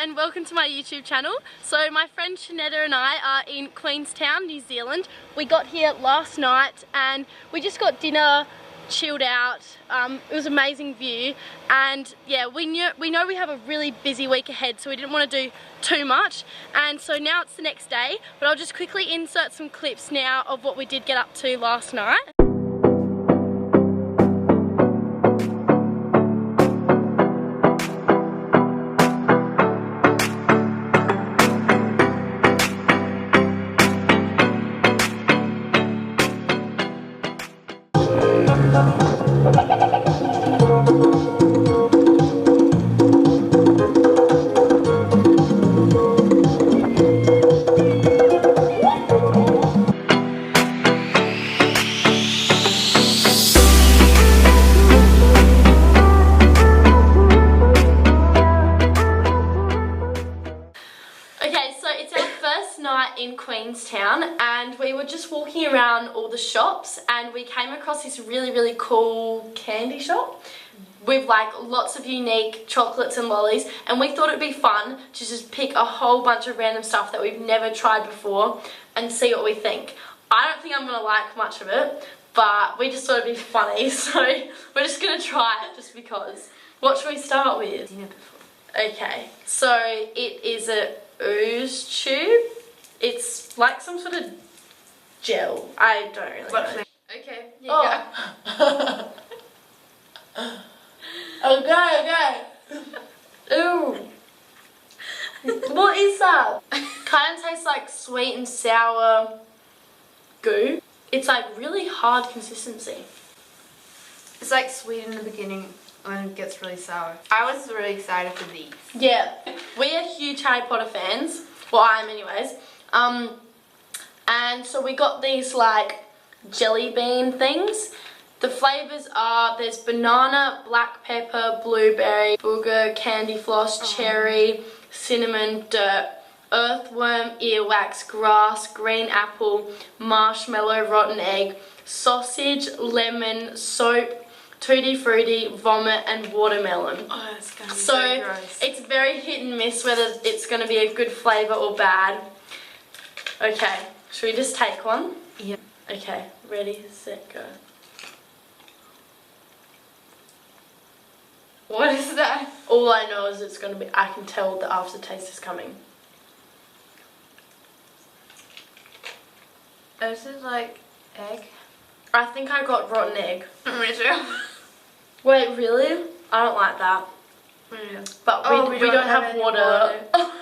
and welcome to my YouTube channel. So my friend Shanetta and I are in Queenstown, New Zealand. We got here last night and we just got dinner, chilled out. It was an amazing view, and yeah, we know we have a really busy week ahead, so we didn't want to do too much. And so now it's the next day, but I'll just quickly insert some clips now of what we did get up to last night. In Queenstown, and we were just walking around all the shops and we came across this really cool candy shop with like lots of unique chocolates and lollies, and we thought it'd be fun to just pick a whole bunch of random stuff that we've never tried before and see what we think. I don't think I'm gonna like much of it, but we just thought it'd be funny, so we're just gonna try it just because. What should we start with? Okay, so it is a ooze tube. It's like some sort of gel. I don't really know. Okay, here you go. Okay. Ooh. What is that? Kind of tastes like sweet and sour goo. It's like really hard consistency. It's like sweet in the beginning and it gets really sour. I was really excited for these. Yeah. We are huge Harry Potter fans. Well, I am anyways. And so we got these like jelly bean things. The flavours are, there's banana, black pepper, blueberry, booger, candy floss, cherry, cinnamon, dirt, earthworm, earwax, grass, green apple, marshmallow, rotten egg, sausage, lemon, soap, tutti frutti, vomit and watermelon. Oh, that's gonna be so gross. It's very hit and miss whether it's going to be a good flavour or bad. Okay, should we just take one? Yep. Okay, ready, set, go. What is that? All I know is it's going to be, I can tell the aftertaste is coming. This is like egg. I think I got rotten egg. Me too. Wait, really? I don't like that. Yeah. But we don't have water.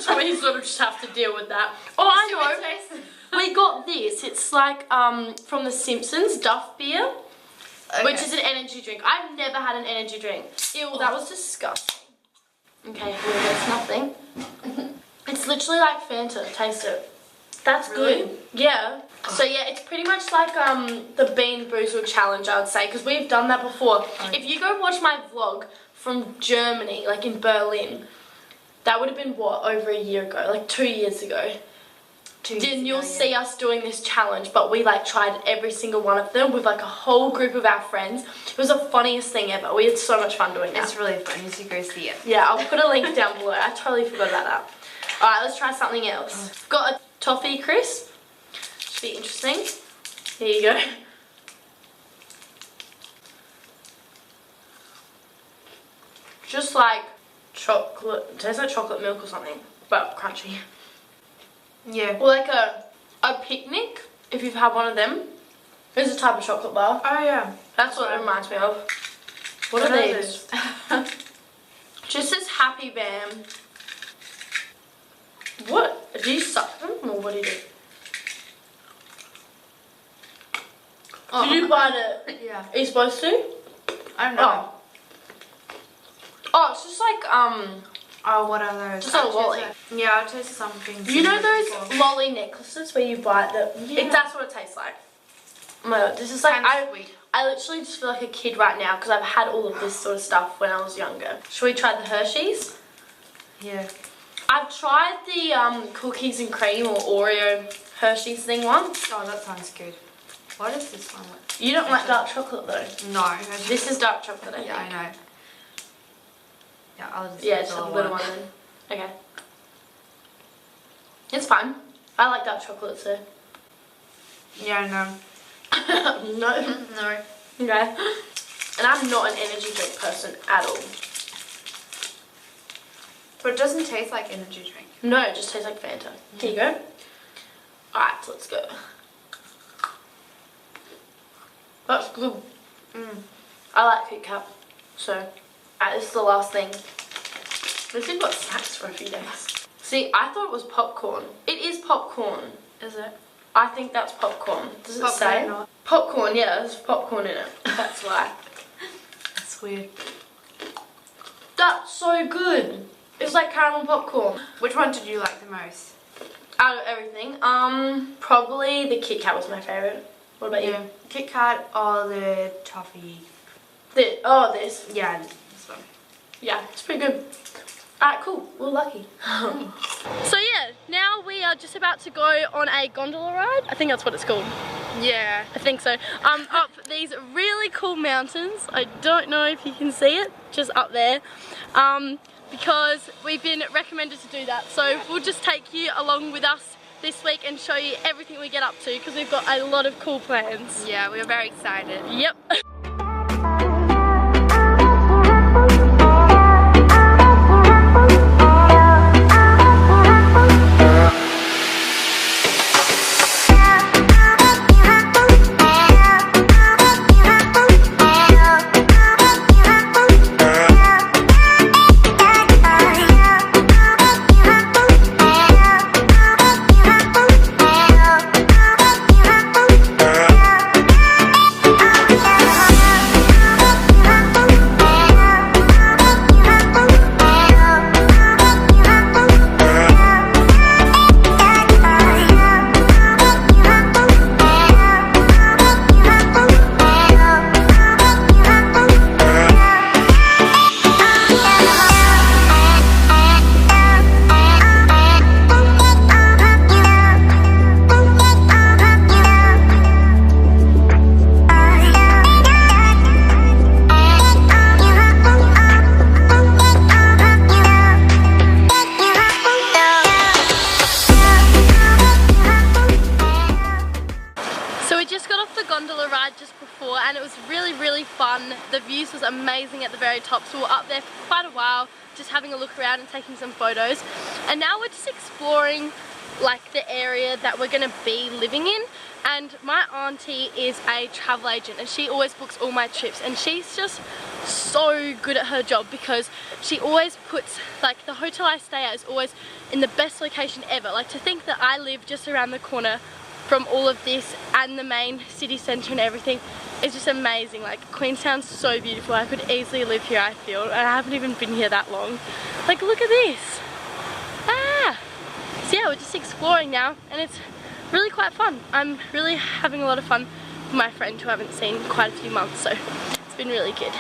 So we sort of just have to deal with that. Oh, I know. We got this. It's like from The Simpsons, Duff beer, which is an energy drink. I've never had an energy drink. Ew, that was disgusting. Okay, here there's nothing. It's literally like Fanta. Taste it. That's really good. Yeah. So yeah, it's pretty much like the Bean Boozled challenge, I would say, because we've done that before. If you go watch my vlog from Germany, like in Berlin, that would have been what, over a year ago, like 2 years ago. Then you'll see us doing this challenge, but we like tried every single one of them with like a whole group of our friends. It was the funniest thing ever. We had so much fun doing that. It's really fun. You should go see it. Yeah, I'll put a link down below. I totally forgot about that. Alright, let's try something else. Got a toffee crisp. Should be interesting. Here you go. Just like chocolate, it tastes like chocolate milk or something, but crunchy. Yeah. Or like a picnic, if you've had one of them. It's a type of chocolate bar. Oh yeah. That's what it reminds me of. What are these? Just says Happy Bam. What? Do you suck them or what do you do? Oh. Did you bite it? Yeah. Are you supposed to? I don't know. Oh, it's just like oh, what are those? just a lolly. Yeah, I'll taste some things. You know those lolly necklaces where you bite them? Yeah. That's what it tastes like. Oh my god, this is like I literally just feel like a kid right now because I've had all of this sort of stuff when I was younger. Should we try the Hershey's? Yeah. I've tried the cookies and cream or Oreo Hershey's thing once. Oh, that sounds good. What is this one? You don't like dark chocolate though? No. This is dark chocolate, I think. Yeah, I know. Yeah, I'll just just have a little one then. Okay. It's fine. I like dark chocolate, so. Yeah, no. No. No. Okay. And I'm not an energy drink person at all. But it doesn't taste like energy drink. No, it just tastes like Fanta. Here you go. Alright, so let's go. That's good. I like Kit Kat. So, alright, this is the last thing. This thing got snacks for a few days. See, I thought it was popcorn. It is popcorn. Is it? I think that's popcorn. Does it say? Not. Popcorn, yeah, there's popcorn in it. That's why. That's weird. That's so good. It's like caramel popcorn. Which one did you like the most? Out of everything, probably the Kit Kat was my favourite. What about you? Kit Kat or the toffee? This. Yeah, this one. Yeah, it's pretty good. Alright, cool. We're lucky. So yeah, now we are just about to go on a gondola ride. I think that's what it's called. Yeah. I think so. Up these really cool mountains. I don't know if you can see it, just up there. Because we've been recommended to do that. So we'll just take you along with us this week and show you everything we get up to because we've got a lot of cool plans. Yeah, we're very excited. Yep. And it was really fun. The views was amazing at the very top, so we were up there for quite a while just having a look around and taking some photos. And now we're just exploring like the area that we're going to be living in. And my auntie is a travel agent and she always books all my trips, and she's just so good at her job because she always puts, like, the hotel I stay at is always in the best location ever. Like, to think that I live just around the corner from all of this and the main city centre and everything is just amazing. Like, Queenstown's so beautiful. I could easily live here, I feel, and I haven't even been here that long. Like, look at this. So yeah, we're just exploring now and it's really quite fun. I'm really having a lot of fun with my friend who I haven't seen in quite a few months, so it's been really good.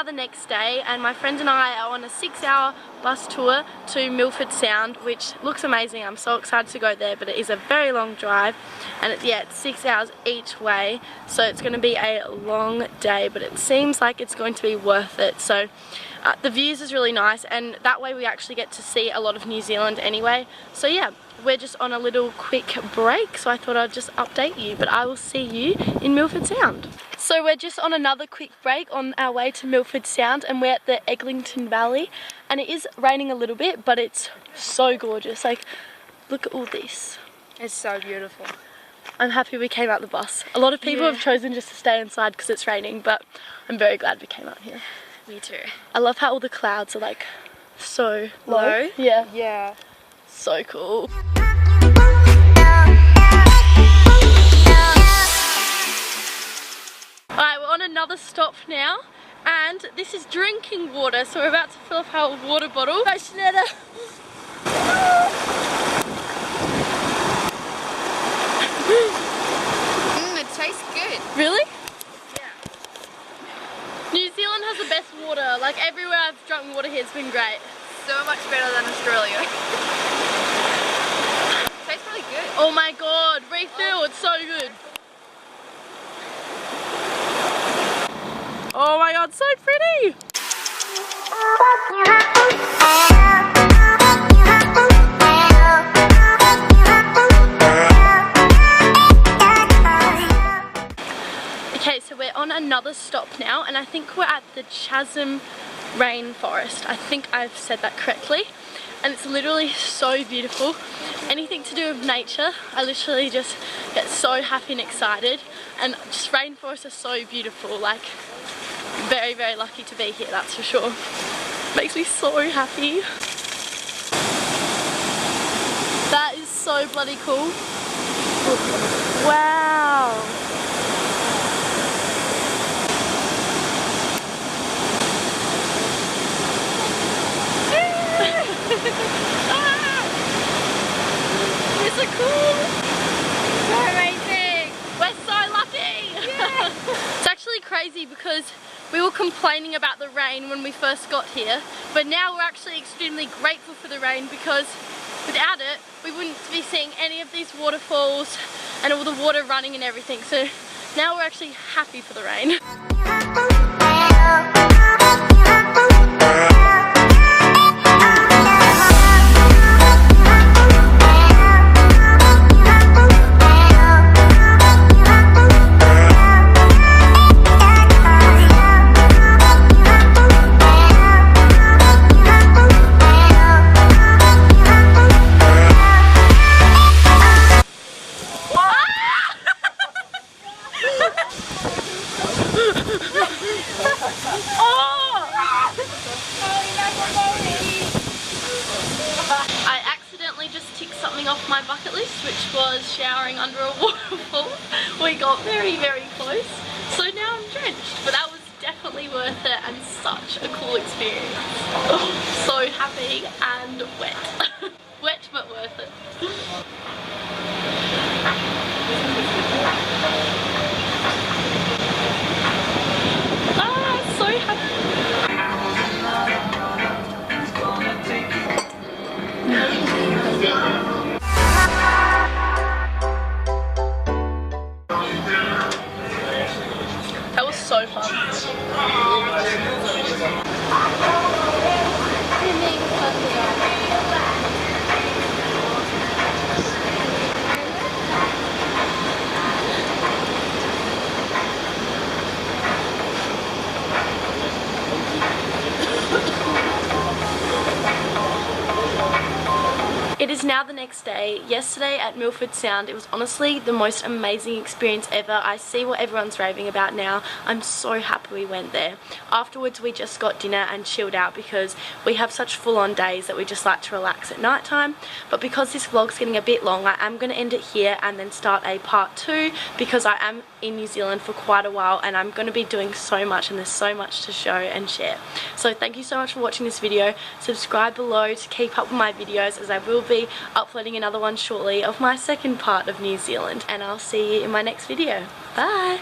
The next day, and my friend and I are on a 6-hour bus tour to Milford Sound, which looks amazing. I'm so excited to go there, but it is a very long drive, and it's 6 hours each way, so it's going to be a long day, but it seems like it's going to be worth it. So the views is really nice, and that way we actually get to see a lot of New Zealand anyway. So yeah, we're just on a little quick break, so I thought I'd just update you, but I will see you in Milford Sound. So we're just on another quick break on our way to Milford Sound, and we're at the Eglinton Valley, and it is raining a little bit, but it's so gorgeous. Like, look at all this. It's so beautiful. I'm happy we came out the bus. A lot of people have chosen just to stay inside because it's raining, but I'm very glad we came out here. Me too. I love how all the clouds are like so low. Yeah. Yeah. So cool. Alright, we're on another stop now, and this is drinking water, so we're about to fill up our water bottle. It tastes good. Really? Yeah. New Zealand has the best water. Like everywhere I've drunk water here, it's been great. So much better than Australia. Tastes really good. Oh my god, refill, it's so good. Oh my god, so pretty. Okay, so we're on another stop now, and I think we're at the Chasm Rainforest. I think I've said that correctly. And it's literally so beautiful. Anything to do with nature, I literally just get so happy and excited. And just rainforests are so beautiful. Like, very, very lucky to be here, that's for sure. Makes me so happy. That is so bloody cool. Wow. It's so cool. So amazing. We're so lucky. Yeah. It's actually crazy because we were complaining about the rain when we first got here, but now we're actually extremely grateful for the rain because without it, we wouldn't be seeing any of these waterfalls and all the water running and everything. So now we're actually happy for the rain. Off my bucket list, which was showering under a waterfall. We got very, very close, so now I'm drenched, but that was definitely worth it and such a cool experience. So happy and wet. Wet but worth it. Ah, so happy. That was so fun. It is now the next day. Yesterday at Milford Sound, it was honestly the most amazing experience ever. I see what everyone's raving about now. I'm so happy we went there. Afterwards, we just got dinner and chilled out because we have such full-on days that we just like to relax at night time. But because this vlog's getting a bit long, I am going to end it here and then start a part 2 because I am in New Zealand for quite a while and I'm going to be doing so much and there's so much to show and share. So thank you so much for watching this video. Subscribe below to keep up with my videos as I will be uploading another one shortly of my second part of New Zealand, and I'll see you in my next video. Bye!